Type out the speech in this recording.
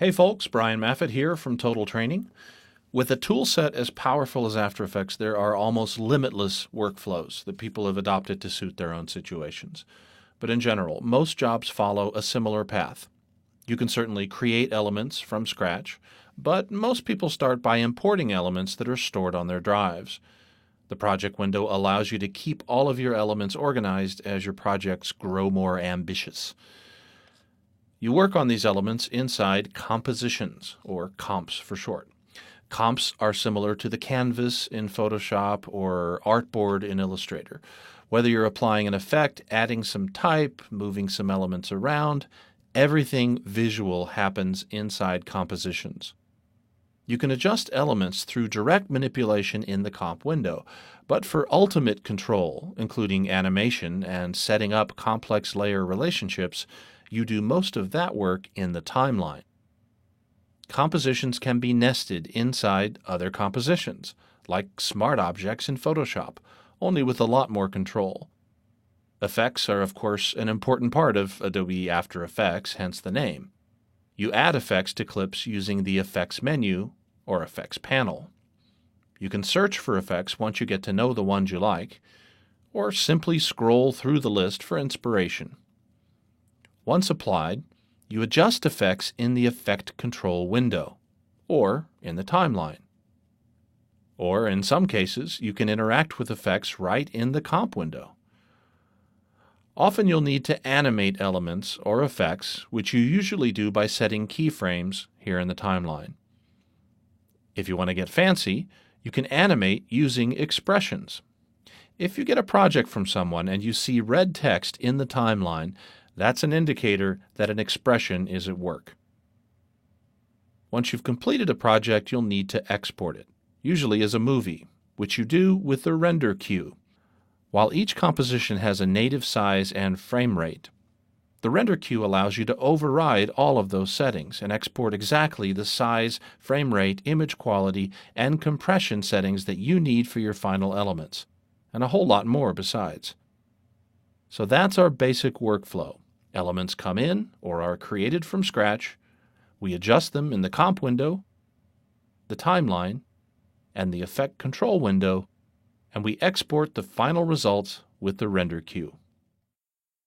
Hey folks, Brian Maffett here from Total Training. With a tool set as powerful as After Effects, there are almost limitless workflows that people have adopted to suit their own situations. But in general, most jobs follow a similar path. You can certainly create elements from scratch, but most people start by importing elements that are stored on their drives. The project window allows you to keep all of your elements organized as your projects grow more ambitious. You work on these elements inside compositions, or comps for short. Comps are similar to the canvas in Photoshop or artboard in Illustrator. Whether you're applying an effect, adding some type, moving some elements around, everything visual happens inside compositions. You can adjust elements through direct manipulation in the comp window, but for ultimate control, including animation and setting up complex layer relationships, you do most of that work in the timeline. Compositions can be nested inside other compositions, like smart objects in Photoshop, only with a lot more control. Effects are, of course, an important part of Adobe After Effects, hence the name. You add effects to clips using the Effects menu or Effects panel. You can search for effects once you get to know the ones you like, or simply scroll through the list for inspiration. Once applied, you adjust effects in the Effect Control window, or in the timeline. Or, in some cases, you can interact with effects right in the comp window. Often you'll need to animate elements or effects, which you usually do by setting keyframes here in the timeline. If you want to get fancy, you can animate using expressions. If you get a project from someone and you see red text in the timeline, that's an indicator that an expression is at work. Once you've completed a project, you'll need to export it, usually as a movie, which you do with the render queue. While each composition has a native size and frame rate, the render queue allows you to override all of those settings and export exactly the size, frame rate, image quality, and compression settings that you need for your final elements, and a whole lot more besides. So that's our basic workflow. Elements come in or are created from scratch. We adjust them in the comp window, the timeline, and the effect control window, and we export the final results with the render queue.